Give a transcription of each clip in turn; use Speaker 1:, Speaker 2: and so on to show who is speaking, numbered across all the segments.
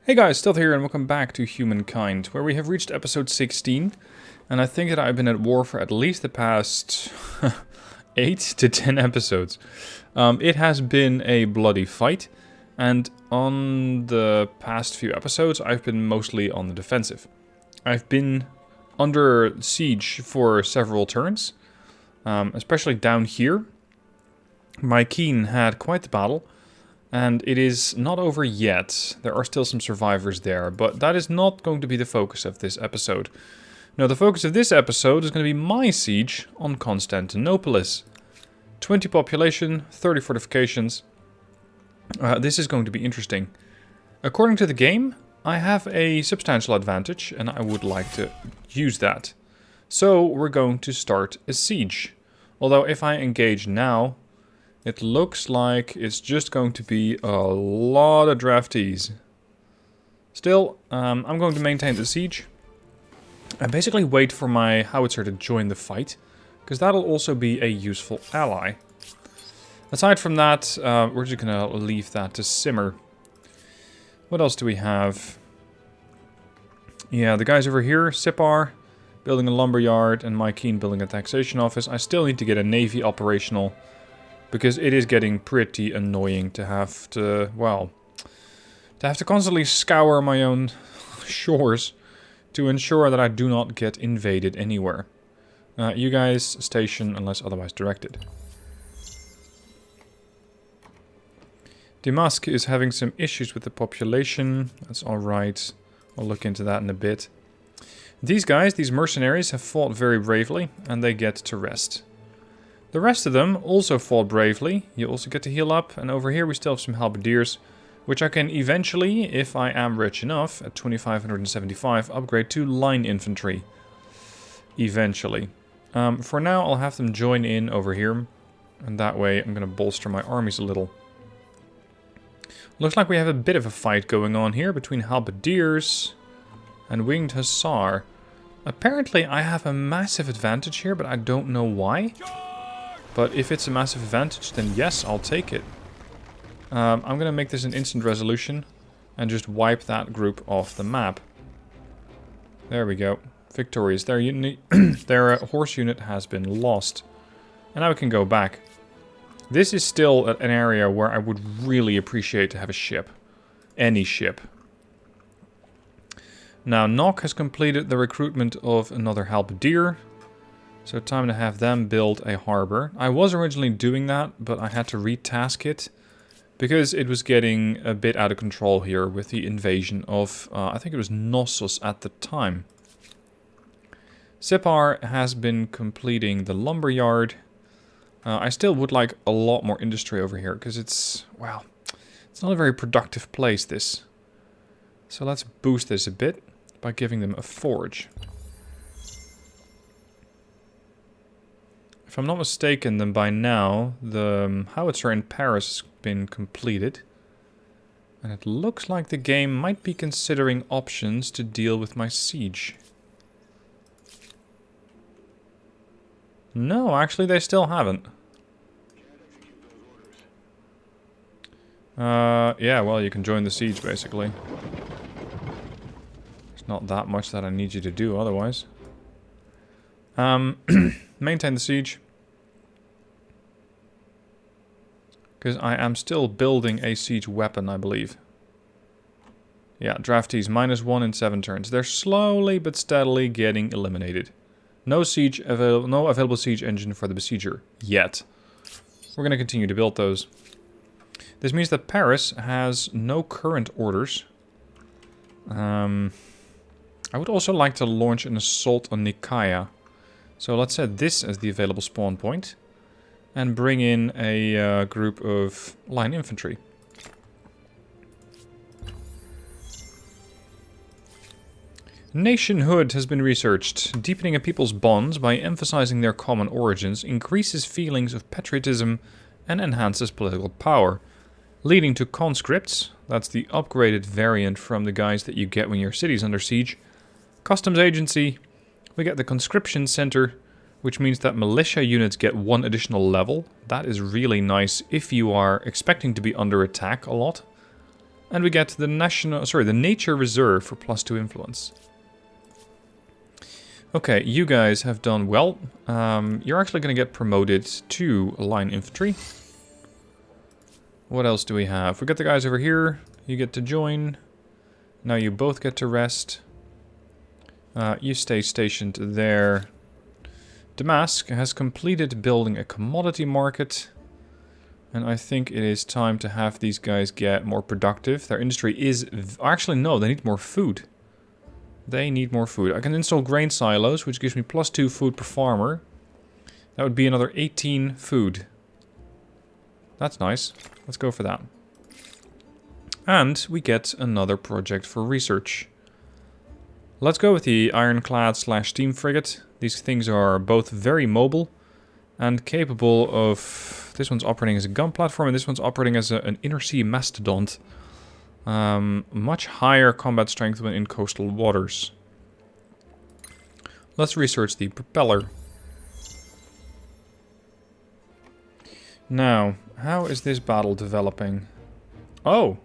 Speaker 1: Hey guys, Th3 here and welcome back to Humankind, where we have reached episode 16, and I think that I've been at war for at least the past 8 to 10 episodes. It has been a bloody fight, and on the past few episodes I've been mostly on the defensive. I've been under siege for several turns, especially down here. My Keen had quite the battle. And it is not over yet. There are still some survivors there, but that is not going to be the focus of this episode. No, the focus of this episode is going to be my siege on Constantinopolis. 20 population, 30 fortifications. This is going to be interesting. According to the game, I have a substantial advantage, and I would like to use that. So we're going to start a siege. Although if I engage now, it looks like it's just going to be a lot of draftees. Still, I'm going to maintain the siege. I basically wait for my howitzer to join the fight, because that'll also be a useful ally. Aside from that, we're just going to leave that to simmer. What else do we have? Yeah, the guys over here, Sipar, building a lumberyard, and my Keen building a taxation office. I still need to get a navy operational, because it is getting pretty annoying to have to, well, constantly scour my own shores to ensure that I do not get invaded anywhere. You guys station unless otherwise directed. Damask is having some issues with the population. That's alright. I'll look into that in a bit. These guys, these mercenaries, have fought very bravely, and they get to rest. The rest of them also fought bravely. You also get to heal up, and over here we still have some halberdiers, which I can eventually, if I am rich enough, at 2575, upgrade to line infantry. Eventually. For now, I'll have them join in over here, and that way I'm going to bolster my armies a little. Looks like we have a bit of a fight going on here between halberdiers and winged hussar. Apparently I have a massive advantage here, but I don't know why. But if it's a massive advantage, then yes, I'll take it. I'm going to make this an instant resolution and just wipe that group off the map. There we go. Victorious. Their horse unit has been lost. And now we can go back. This is still an area where I would really appreciate to have a ship. Any ship. Now, Nock has completed the recruitment of another halberdier. So time to have them build a harbor. I was originally doing that, but I had to retask it because it was getting a bit out of control here with the invasion of, I think it was Knossos at the time. Sipar has been completing the lumberyard. I still would like a lot more industry over here because it's, well, it's not a very productive place, this. So let's boost this a bit by giving them a forge. If I'm not mistaken, then by now the howitzer in Paris has been completed. And it looks like the game might be considering options to deal with my siege. No, actually they still haven't. Yeah, well, you can join the siege basically. There's not that much that I need you to do otherwise. Maintain the siege. Because I am still building a siege weapon, I believe. Yeah, draftees, -1 in 7 turns. They're slowly but steadily getting eliminated. No available siege engine for the besieger yet. We're going to continue to build those. This means that Paris has no current orders. I would also like to launch an assault on Nicaea. So let's set this as the available spawn point. And bring in a group of line infantry. Nationhood has been researched. Deepening a people's bonds by emphasizing their common origins increases feelings of patriotism and enhances political power. Leading to conscripts, that's the upgraded variant from the guys that you get when your city's under siege. Customs agency, we get the conscription center, which means that militia units get 1 additional level. That is really nice if you are expecting to be under attack a lot. And we get the the Nature Reserve for +2 influence. Okay, you guys have done well. You're actually going to get promoted to line infantry. What else do we have? We got the guys over here. You get to join. Now you both get to rest. You stay stationed there. Damask has completed building a commodity market. And I think it is time to have these guys get more productive. Their industry is... Actually, no, they need more food. They need more food. I can install grain silos, which gives me +2 food per farmer. That would be another 18 food. That's nice. Let's go for that. And we get another project for research. Let's go with the Ironclad/Steam Frigate. These things are both very mobile and capable of... This one's operating as a gun platform and this one's operating as an inner-sea mastodont. Much higher combat strength when in coastal waters. Let's research the propeller. Now, how is this battle developing? Oh!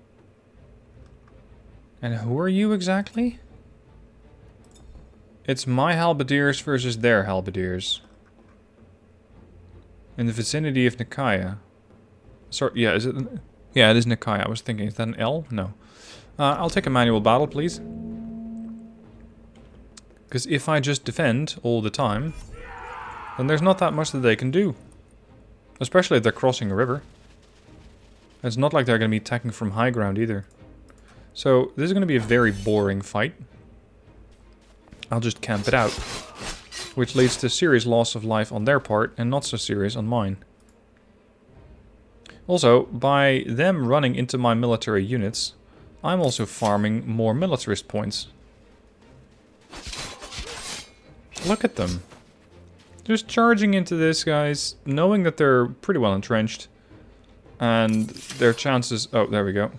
Speaker 1: And who are you exactly? It's my halberdiers versus their halberdiers. In the vicinity of Nicaea. Sorry, yeah, is it... Yeah, it is Nicaea. I was thinking, is that an L? No. I'll take a manual battle, please. Because if I just defend all the time, then there's not that much that they can do. Especially if they're crossing a river. It's not like they're going to be attacking from high ground either. So, this is going to be a very boring fight. I'll just camp it out. Which leads to serious loss of life on their part, and not so serious on mine. Also, by them running into my military units, I'm also farming more militarist points. Look at them. Just charging into this, guys, knowing that they're pretty well entrenched. And their chances... Oh, there we go.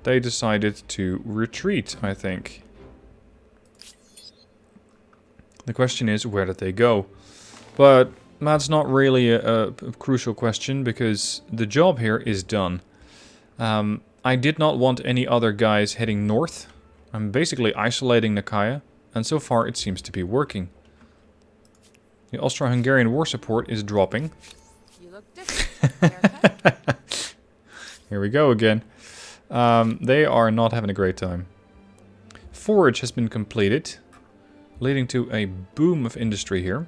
Speaker 1: They decided to retreat, I think. The question is, where did they go? But that's not really a crucial question, because the job here is done. I did not want any other guys heading north. I'm basically isolating Nicaea, and so far it seems to be working. The Austro-Hungarian war support is dropping.
Speaker 2: You look different.
Speaker 1: Here we go again. They are not having a great time. Forage has been completed, leading to a boom of industry here.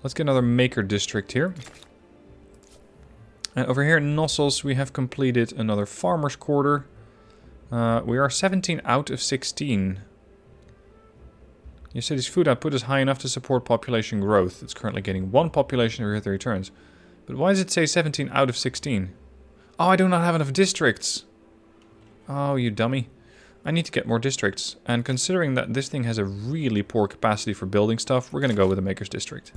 Speaker 1: Let's get another maker district here. And over here in Knossos we have completed another farmer's quarter. We are 17 out of 16. Your city's food output is high enough to support population growth. It's currently getting 1 population every 30 turns. But why does it say 17 out of 16? Oh, I do not have enough districts. Oh, you dummy. I need to get more districts. And considering that this thing has a really poor capacity for building stuff, we're going to go with a maker's district.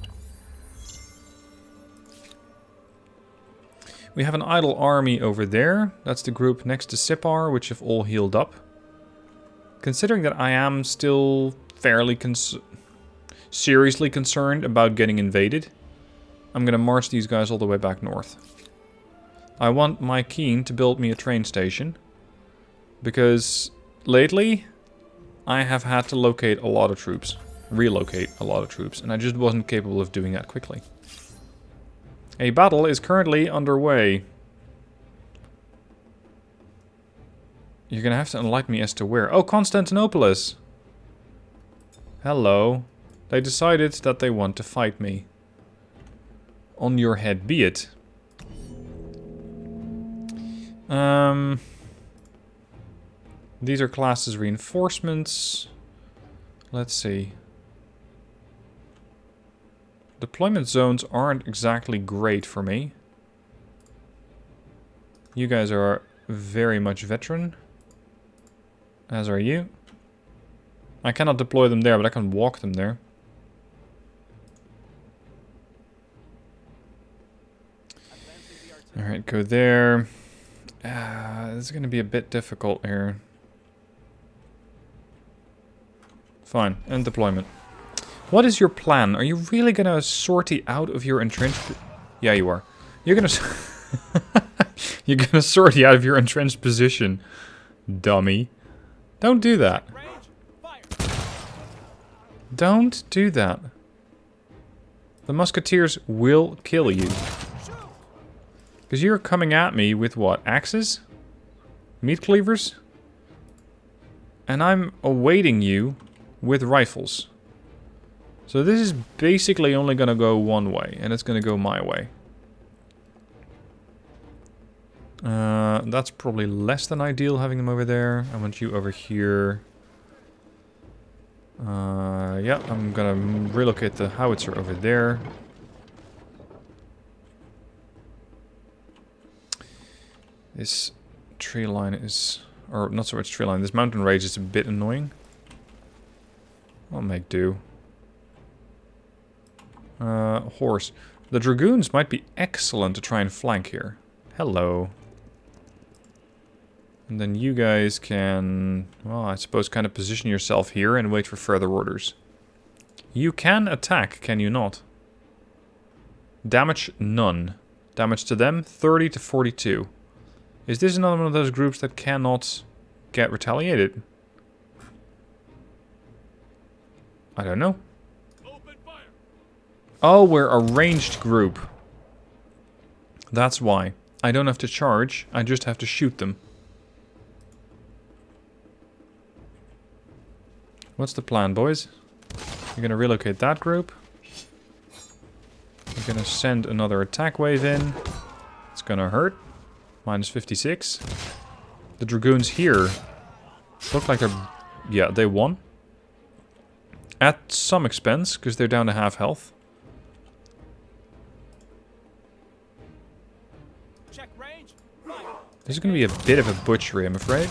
Speaker 1: We have an idle army over there. That's the group next to Sipar, which have all healed up. Considering that I am still fairly seriously concerned about getting invaded, I'm going to march these guys all the way back north. I want my Keen to build me a train station, because lately I have had to relocate a lot of troops, and I just wasn't capable of doing that quickly. A battle is currently underway. You're gonna have to enlighten me as to where. Oh, Constantinopolis! Hello. They decided that they want to fight me. On your head be it. These are classes reinforcements. Let's see. Deployment zones aren't exactly great for me. You guys are very much veteran. As are you. I cannot deploy them there, but I can walk them there. Alright, go there. This is going to be a bit difficult here. Fine, end deployment. What is your plan? Are you really gonna sortie out of your entrenched... Yeah, you are. You're gonna... You're gonna sortie out of your entrenched position, dummy. Don't do that. Don't do that. The musketeers will kill you. Because you're coming at me with what? Axes? Meat cleavers? And I'm awaiting you with rifles. So this is basically only gonna go one way, and it's gonna go my way. That's probably less than ideal, having them over there. I want you over here. Yeah, I'm gonna relocate the howitzer over there. This tree line is... or not so much tree line, this mountain range is a bit annoying. I'll make do. Horse. The dragoons might be excellent to try and flank here. Hello. And then you guys can, well, I suppose kind of position yourself here and wait for further orders. You can attack, can you not? Damage, none. Damage to them, 30 to 42. Is this another one of those groups that cannot get retaliated? I don't know. Oh, we're a ranged group. That's why. I don't have to charge, I just have to shoot them. What's the plan, boys? You're gonna relocate that group. You're gonna send another attack wave in. It's gonna hurt. Minus 56. The dragoons here look like they're... yeah, they won. At some expense, because they're down to half health. This is going to be a bit of a butchery, I'm afraid.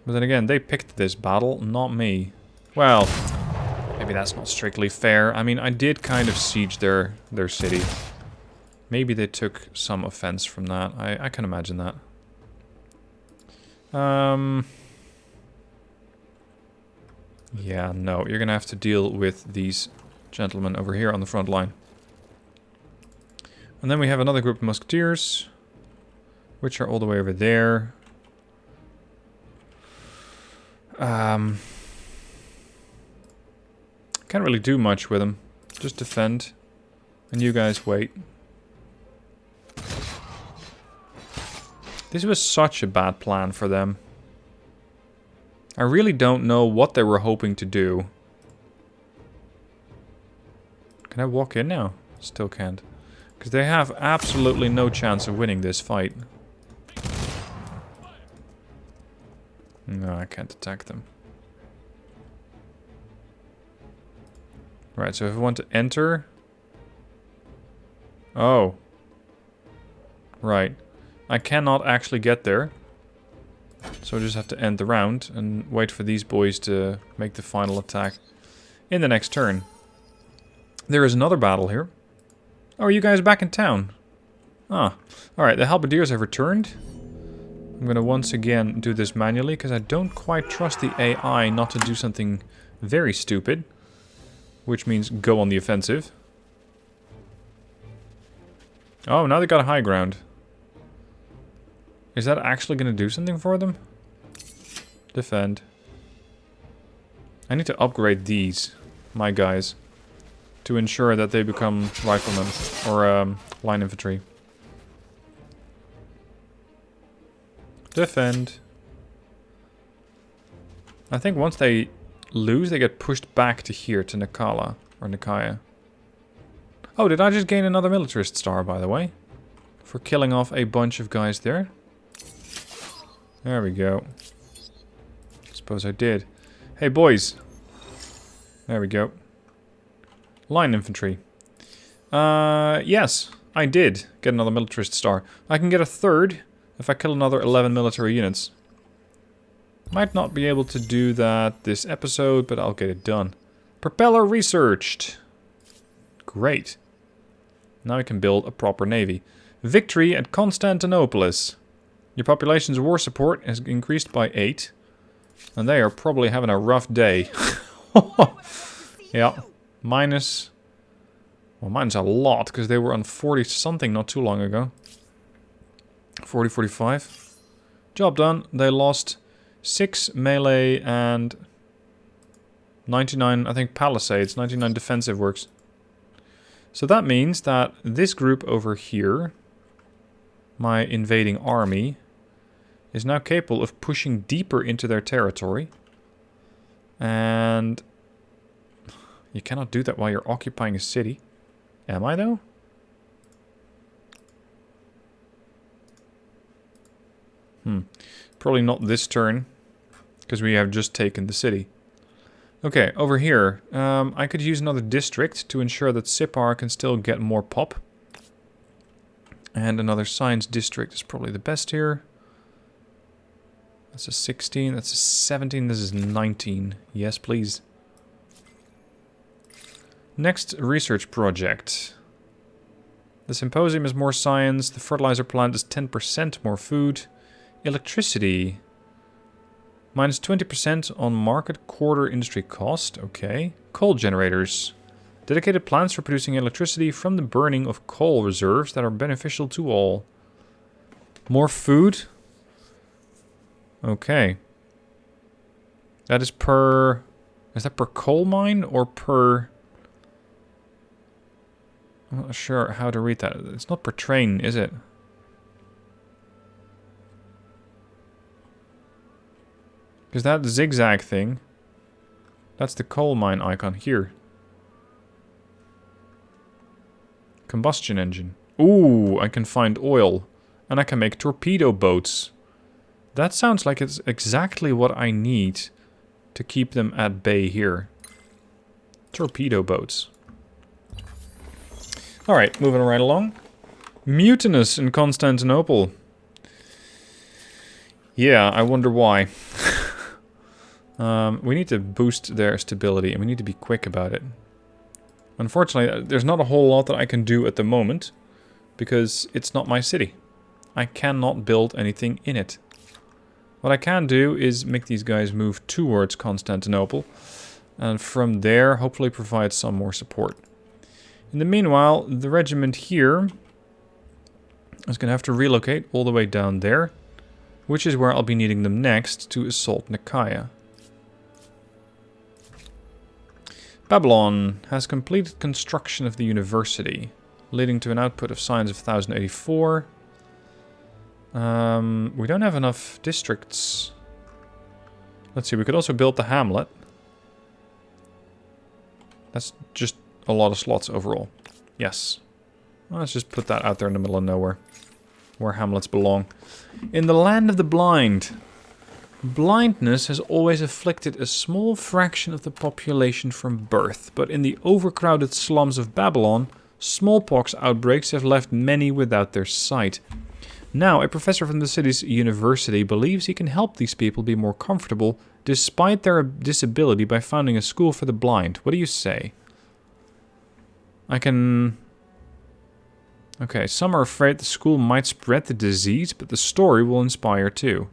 Speaker 1: But then again, they picked this battle, not me. Well, maybe that's not strictly fair. I mean, I did kind of siege their city. Maybe they took some offense from that. I can imagine that. Yeah, no, you're going to have to deal with these gentlemen over here on the front line. And then we have another group of musketeers, which are all the way over there. Can't really do much with them. Just defend. And you guys wait. This was such a bad plan for them. I really don't know what they were hoping to do. Can I walk in now? Still can't. Because they have absolutely no chance of winning this fight. No, I can't attack them. Right, so if I want to enter... oh. Right. I cannot actually get there. So I just have to end the round and wait for these boys to make the final attack in the next turn. There is another battle here. Oh, are you guys back in town? Ah. Alright, the halberdiers have returned. I'm going to once again do this manually, because I don't quite trust the AI not to do something very stupid. Which means go on the offensive. Oh, now they got a high ground. Is that actually going to do something for them? Defend. I need to upgrade these, my guys, to ensure that they become riflemen, or line infantry. Defend. I think once they lose, they get pushed back to here, to Nakala, or Nikaya. Oh, did I just gain another militarist star, by the way? For killing off a bunch of guys there? There we go. Suppose I did. Hey, boys. There we go. Line infantry. Yes, I did get another militarist star. I can get a third if I kill another 11 military units. Might not be able to do that this episode, but I'll get it done. Propeller researched. Great. Now we can build a proper navy. Victory at Constantinopolis. Your population's war support has increased by 8. And they are probably having a rough day. Yeah. Minus... well, minus a lot, because they were on 40 something not too long ago. 40, 45. Job done. They lost 6 melee and 99, I think, palisades. 99 defensive works. So that means that this group over here, my invading army, is now capable of pushing deeper into their territory. And you cannot do that while you're occupying a city. Am I, though? Probably not this turn, because we have just taken the city. Okay, over here, I could use another district to ensure that Sipar can still get more pop. And another science district is probably the best here. That's a 16, that's a 17, this is 19. Yes, please. Next research project. The symposium is more science, the fertilizer plant is 10% more food. Electricity. Minus 20% on market quarter industry cost. Okay. Coal generators. Dedicated plants for producing electricity from the burning of coal reserves that are beneficial to all. More food. Okay. That is per... Is that per coal mine or per... I'm not sure how to read that. It's not per train, is it? Because that zigzag thing, that's the coal mine icon here. Combustion engine. Ooh, I can find oil. And I can make torpedo boats. That sounds like it's exactly what I need to keep them at bay here. Torpedo boats. Alright, moving right along. Mutinous in Constantinople. Yeah, I wonder why. We need to boost their stability, and we need to be quick about it. Unfortunately, there's not a whole lot that I can do at the moment, because it's not my city. I cannot build anything in it. What I can do is make these guys move towards Constantinople, and from there, hopefully provide some more support. In the meanwhile, the regiment here is going to have to relocate all the way down there, which is where I'll be needing them next to assault Nicaea. Babylon has completed construction of the university, leading to an output of science of 1084. We don't have enough districts. Let's see, we could also build the hamlet. That's just a lot of slots overall. Yes. Well, let's just put that out there in the middle of nowhere, where hamlets belong. In the land of the blind. Blindness has always afflicted a small fraction of the population from birth, but in the overcrowded slums of Babylon, smallpox outbreaks have left many without their sight. Now, a professor from the city's university believes he can help these people be more comfortable despite their disability by founding a school for the blind. What do you say? I can... Okay, some are afraid the school might spread the disease, but the story will inspire too.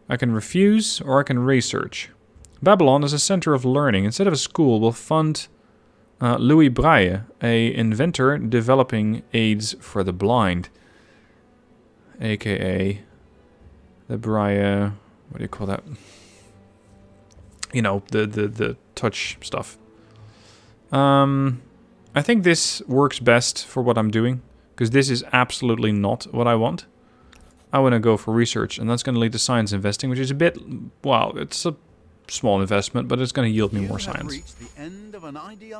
Speaker 1: I can refuse, or I can research. Babylon is a center of learning. Instead of a school, we'll fund Louis Braugh, a inventor developing aids for the blind. AKA the Braugh, what do you call that? You know, the touch stuff. I think this works best for what I'm doing, because this is absolutely not what I want. I want to go for research, and that's going to lead to science investing, which is a bit, well, it's a small investment, but it's going to yield me more science.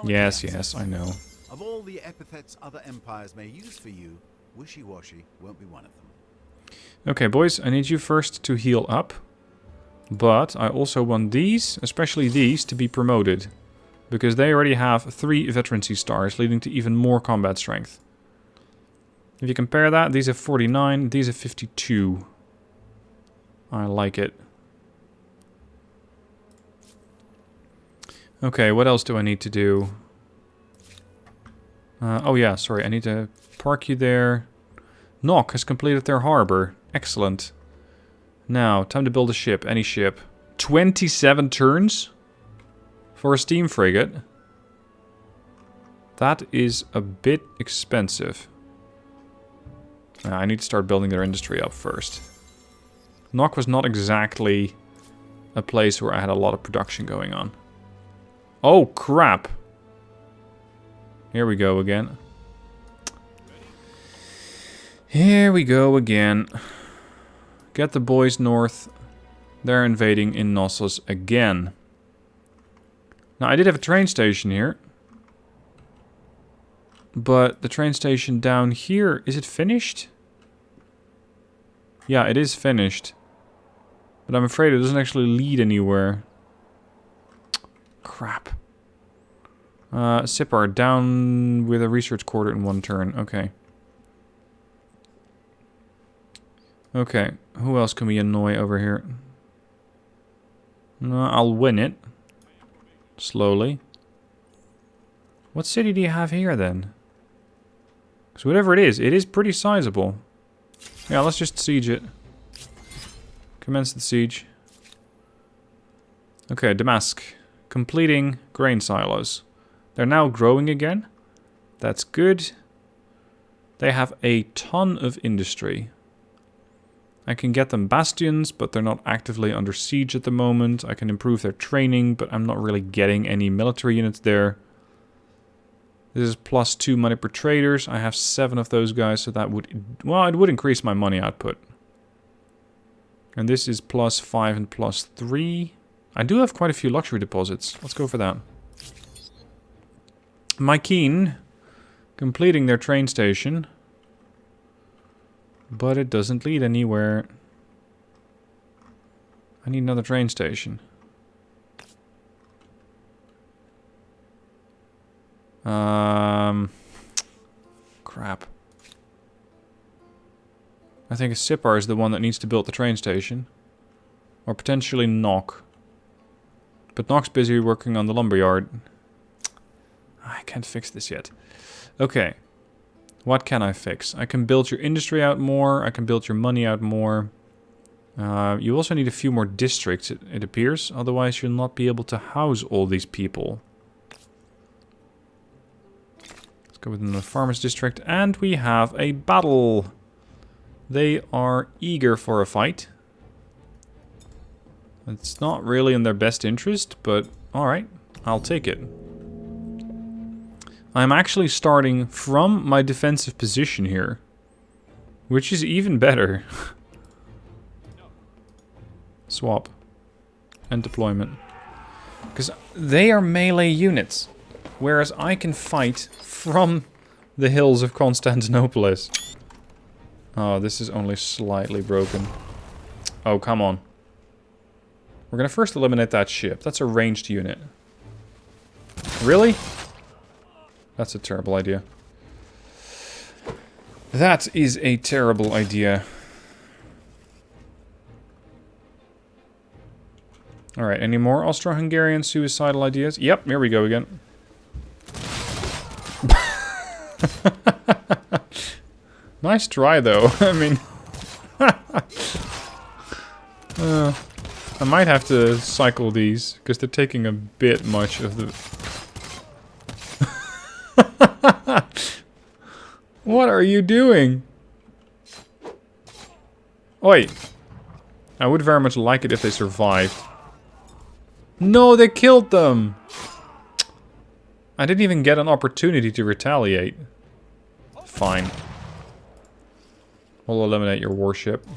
Speaker 1: Yes, I know.
Speaker 3: Of all the epithets other empires may use for you, wishy-washy won't be one of them.
Speaker 1: Okay, boys, I need you first to heal up, but I also want these, especially these, to be promoted, because they already have 3 veterancy stars, leading to even more combat strength. If you compare that, these have 49, these have 52. I like it. Okay, what else do I need to do? Oh yeah, sorry, I need to park you there. Nock has completed their harbor. Excellent. Now, time to build a ship, any ship. 27 turns? For a steam frigate? That is a bit expensive. I need to start building their industry up first. Nock was not exactly a place where I had a lot of production going on. Oh, crap. Here we go again. Here we go again. Get the boys north. They're invading in Knossos again. Now, I did have a train station here. But the train station down here, is it finished? Yeah, it is finished. But I'm afraid it doesn't actually lead anywhere. Crap. Sipar, down with a research quarter in 1 turn. Okay. Okay, who else can we annoy over here? No, I'll win it. Slowly. What city do you have here then? Because whatever it is pretty sizable. Yeah, let's just siege it. Commence the siege. Okay, Damask. Completing grain silos. They're now growing again. That's good. They have a ton of industry. I can get them bastions, but they're not actively under siege at the moment. I can improve their training, but I'm not really getting any military units there. This is +2 money per traders. I have 7 of those guys, so that would... Well, it would increase my money output. And this is +5 and +3. I do have quite a few luxury deposits. Let's go for that. Mykeen, completing their train station. But it doesn't lead anywhere. I need another train station. Crap. I think Sipar is the one that needs to build the train station. Or potentially Nock. But Nock's busy working on the lumberyard. I can't fix this yet. Okay. What can I fix? I can build your industry out more. I can build your money out more. You also need a few more districts, it appears. Otherwise, you'll not be able to house all these people. Let's go within the farmers district. And we have a battle. They are eager for a fight. It's not really in their best interest, but alright, I'll take it. I'm actually starting from my defensive position here, which is even better. Swap. And deployment. Because they are melee units, whereas I can fight from the hills of Constantinopolis. Oh, this is only slightly broken. Oh, come on. We're going to first eliminate that ship. That's a ranged unit. Really? That's a terrible idea. That is a terrible idea. Alright, any more Austro-Hungarian suicidal ideas? Yep, here we go again. Nice try, though. I mean... I might have to cycle these, because they're taking a bit much of the... What are you doing? Oi! I would very much like it if they survived. No, they killed them! I didn't even get an opportunity to retaliate. Fine. We'll eliminate your warship.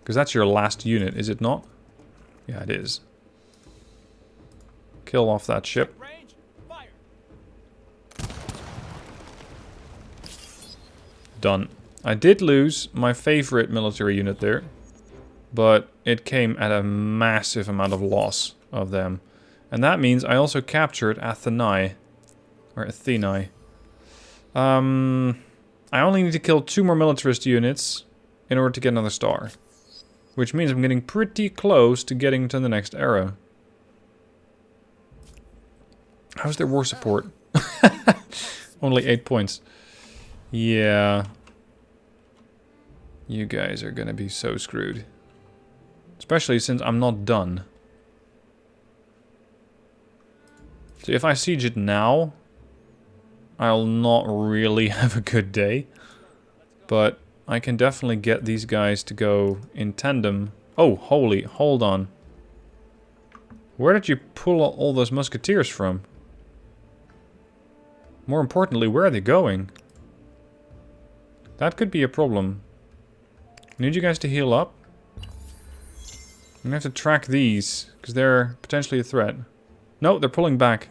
Speaker 1: Because that's your last unit, is it not? Yeah, it is. Kill off that ship. Done. I did lose my favorite military unit there, but it came at a massive amount of loss of them. And that means I also captured Atheni. Or Atheni. I only need to kill 2 more militarist units in order to get another star. Which means I'm getting pretty close to getting to the next era. How's their war support? Only 8 points. Yeah. You guys are gonna be so screwed. Especially since I'm not done. So if I siege it now, I'll not really have a good day. But I can definitely get these guys to go in tandem. Oh, hold on. Where did you pull all those musketeers from? More importantly, where are they going? That could be a problem. I need you guys to heal up. I'm gonna have to track these, because they're potentially a threat. No, they're pulling back.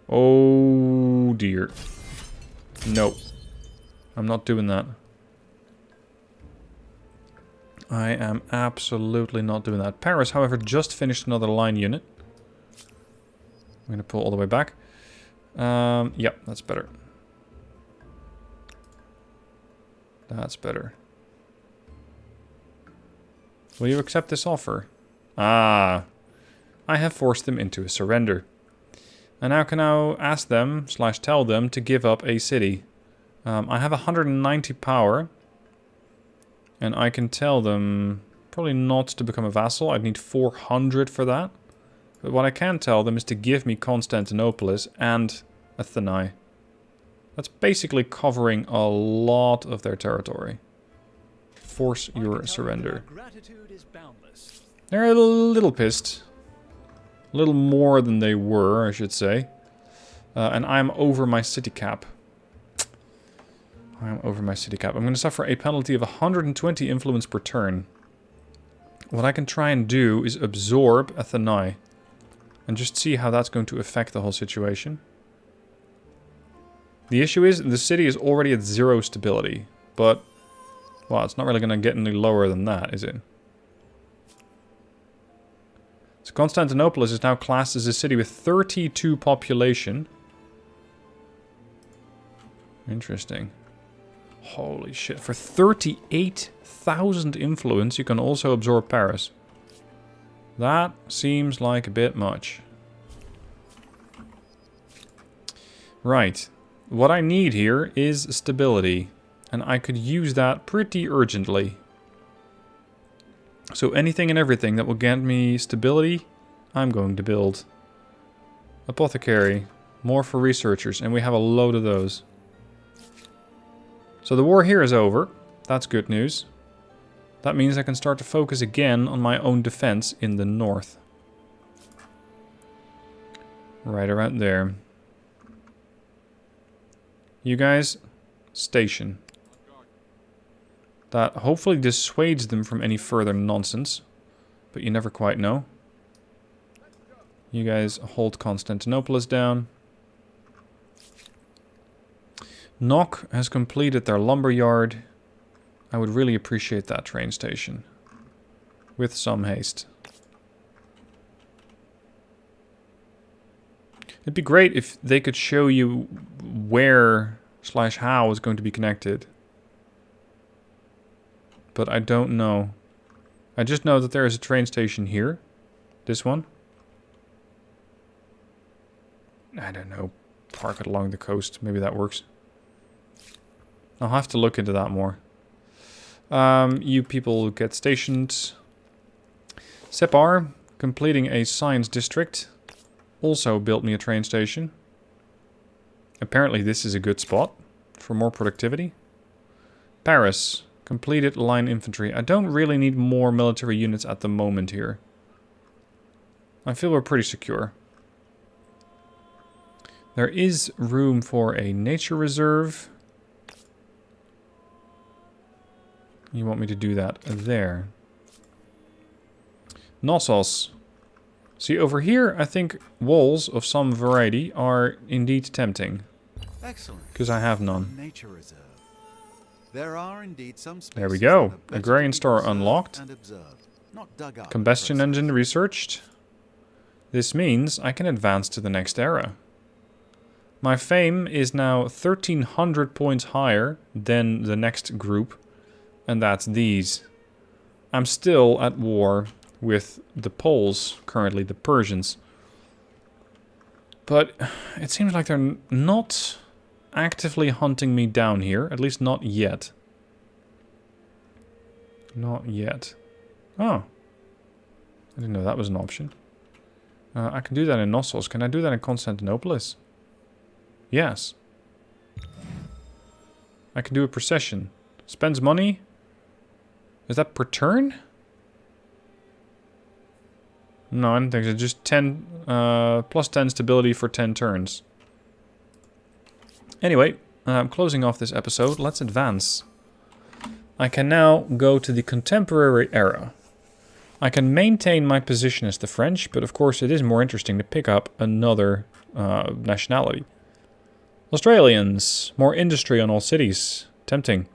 Speaker 1: Oh dear. No. I'm not doing that. I am absolutely not doing that. Paris, however, just finished another line unit. I'm gonna pull all the way back. Yep, that's better. That's better. Will you accept this offer? Ah. I have forced them into a surrender. And now can I ask them, / tell them, to give up a city. I have 190 power. And I can tell them probably not to become a vassal. I'd need 400 for that. But what I can tell them is to give me Constantinopolis and Atheni. That's basically covering a lot of their territory. Force your surrender. They're a little pissed. A little more than they were, I should say. And I'm over my city cap. I'm over my city cap. I'm going to suffer a penalty of 120 influence per turn. What I can try and do is absorb Atheni. And just see how that's going to affect the whole situation. The issue is, the city is already at 0 stability. But, well, it's not really going to get any lower than that, is it? So Constantinople is now classed as a city with 32 population. Interesting. Holy shit. For 38,000 influence, you can also absorb Paris. That seems like a bit much. Right. What I need here is stability. And I could use that pretty urgently. So anything and everything that will get me stability, I'm going to build. Apothecary. More for researchers. And we have a load of those. So the war here is over. That's good news. That means I can start to focus again on my own defense in the north. Right around there. You guys, station. That hopefully dissuades them from any further nonsense. But you never quite know. You guys hold Constantinopolis down. Nock has completed their lumber yard. I would really appreciate that train station. With some haste. It'd be great if they could show you where / how it's going to be connected. But I don't know. I just know that there is a train station here. This one. I don't know. Park it along the coast. Maybe that works. I'll have to look into that more. You people get stationed. Separ, completing a science district, also built me a train station. Apparently this is a good spot for more productivity. Paris, completed line infantry. I don't really need more military units at the moment here. I feel we're pretty secure. There is room for a nature reserve. You want me to do that there. Knossos. See, over here, I think walls of some variety are indeed tempting.
Speaker 3: Excellent.
Speaker 1: Because I have none.
Speaker 3: Nature reserve. There are indeed some spaces
Speaker 1: There we go.
Speaker 3: that are better
Speaker 1: Agrarian
Speaker 3: to be
Speaker 1: store
Speaker 3: preserved
Speaker 1: unlocked.
Speaker 3: and observed, not dug up
Speaker 1: Combustion
Speaker 3: and
Speaker 1: engine researched. This means I can advance to the next era. My fame is now 1,300 points higher than the next group. And that's these. I'm still at war with the Poles, currently the Persians. But it seems like they're not actively hunting me down here, at least not yet. Not yet. Oh. I didn't know that was an option. I can do that in Knossos. Can I do that in Constantinopolis? Yes. I can do a procession. Spends money. Is that per turn? No, I don't think so. Just 10, plus 10 stability for 10 turns. Anyway, I'm closing off this episode. Let's advance. I can now go to the contemporary era. I can maintain my position as the French, but of course it is more interesting to pick up another nationality. Australians. More industry on all cities. Tempting.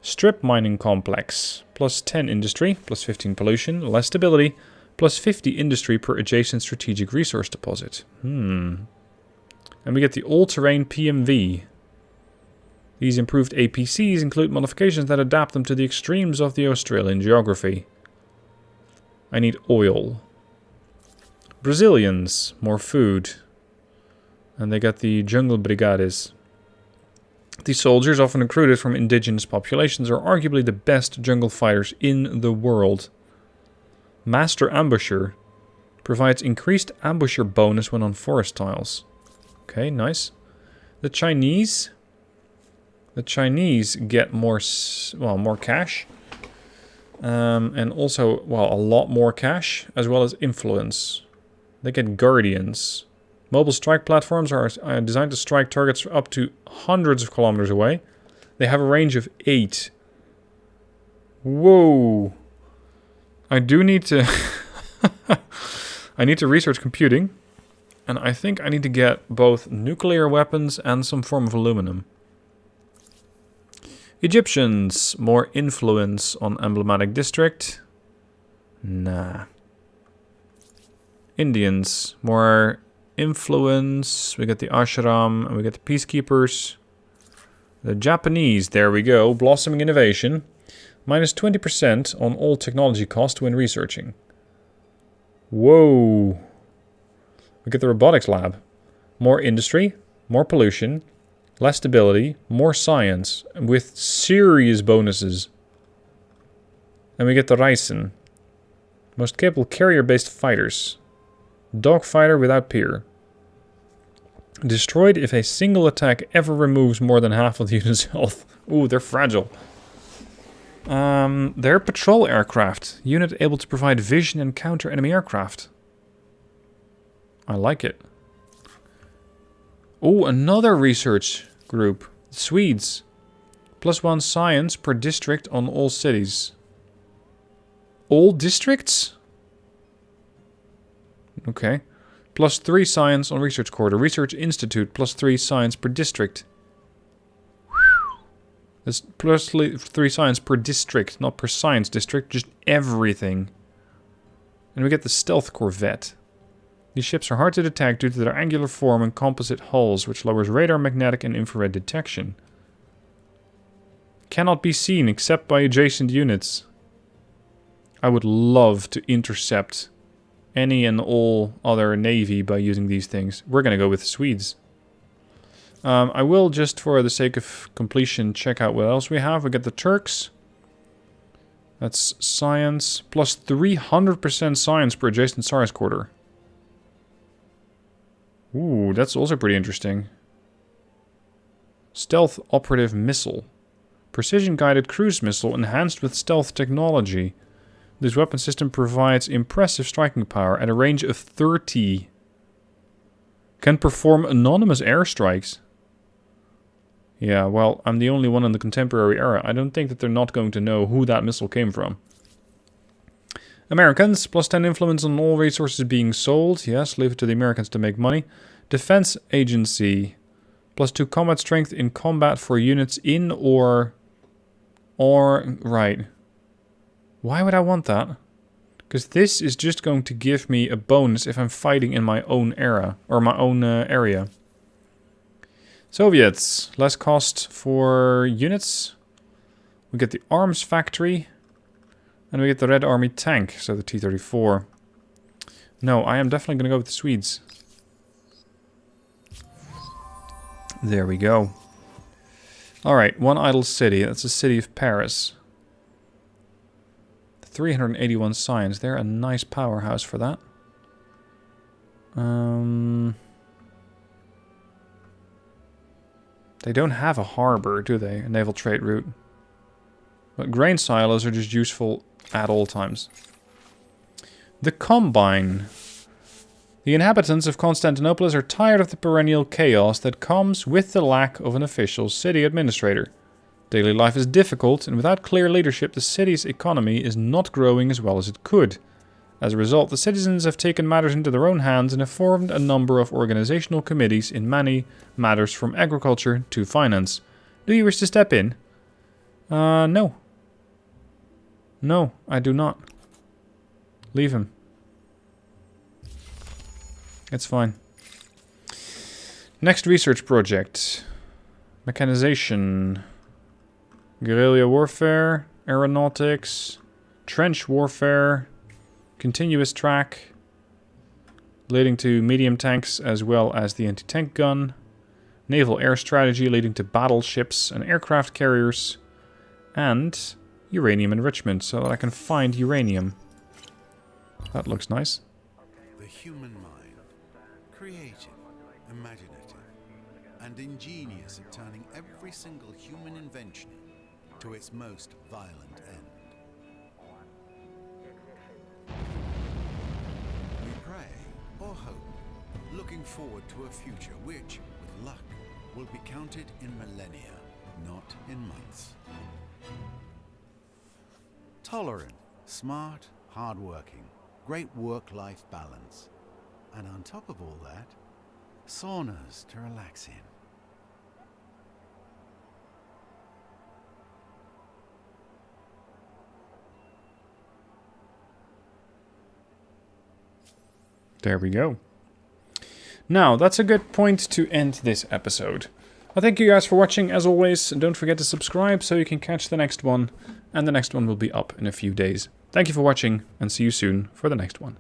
Speaker 1: Strip mining complex. Plus 10 industry, plus 15 pollution, less stability, plus 50 industry per adjacent strategic resource deposit. And we get the all-terrain PMV. These improved APCs include modifications that adapt them to the extremes of the Australian geography. I need oil. Brazilians, more food. And they got the jungle brigades. These soldiers, often recruited from indigenous populations, are arguably the best jungle fighters in the world. Master Ambusher provides increased ambusher bonus when on forest tiles. Okay, nice. The Chinese get more cash. And also, well, a lot more cash, as well as influence. They get Guardians. Mobile strike platforms are designed to strike targets up to hundreds of kilometers away. They have a range of 8. Whoa. I do need to... I need to research computing. And I think I need to get both nuclear weapons and some form of aluminum. Egyptians, more influence on emblematic district. Nah. Indians, more influence. We get the ashram and we get the peacekeepers. The Japanese, there we go. Blossoming innovation. Minus 20% on all technology cost when researching. Whoa. We get the robotics lab. More industry, more pollution, less stability, more science, with serious bonuses. And we get the Ryzen. Most capable carrier-based fighters. Dogfighter without peer. Destroyed if a single attack ever removes more than half of the unit's health. Ooh, they're fragile. They're patrol aircraft. Unit able to provide vision and counter enemy aircraft. I like it. Oh, another research group. Swedes. +1 science per district on all cities. All districts? Okay. +3 science on research quarter. Research institute. +3 science per district. That's +3 science per district, not per science district, just everything. And we get the stealth corvette. These ships are hard to detect due to their angular form and composite hulls, which lowers radar, magnetic, and infrared detection. Cannot be seen except by adjacent units. I would love to intercept any and all other navy by using these things. We're going to go with the Swedes. I will, just for the sake of completion, check out what else we have. We get the Turks. That's science. Plus 300% science per adjacent science quarter. Ooh, that's also pretty interesting. Stealth operative missile. Precision guided cruise missile enhanced with stealth technology. This weapon system provides impressive striking power at a range of 30. Can perform anonymous airstrikes. Yeah, well, I'm the only one in the contemporary era. I don't think that they're not going to know who that missile came from. Americans, +10 influence on all resources being sold. Yes, leave it to the Americans to make money. Defense agency, +2 combat strength in combat for units in or right. Why would I want that? Because this is just going to give me a bonus if I'm fighting in my own era, or my own area. Soviets, less cost for units. We get the arms factory. And we get the Red Army tank, so the T-34. No, I am definitely going to go with the Swedes. There we go. Alright, one idle city. That's the city of Paris. 381 science. They're a nice powerhouse for that. They don't have a harbor, do they? A naval trade route. But grain silos are just useful at all times. The Combine. The inhabitants of Constantinople are tired of the perennial chaos that comes with the lack of an official city administrator. Daily life is difficult, and without clear leadership, the city's economy is not growing as well as it could. As a result, the citizens have taken matters into their own hands and have formed a number of organizational committees in many matters from agriculture to finance. Do you wish to step in? No. No, I do not. Leave him. It's fine. Next research project. Mechanization. Guerrilla warfare. Aeronautics. Trench warfare. Continuous track. Leading to medium tanks as well as the anti-tank gun. Naval air strategy leading to battleships and aircraft carriers. And uranium enrichment so that I can find uranium. That looks nice.
Speaker 3: The human mind. Creative, imaginative, and ingenious at turning every single human invention to its most violent end. We pray or hope, looking forward to a future which, with luck, will be counted in millennia, not in months. Tolerant, smart, hard-working, great work-life balance. And on top of all that, saunas to relax in.
Speaker 1: There we go. Now, that's a good point to end this episode. I thank you guys for watching, as always. Don't forget to subscribe so you can catch the next one. And the next one will be up in a few days. Thank you for watching, and see you soon for the next one.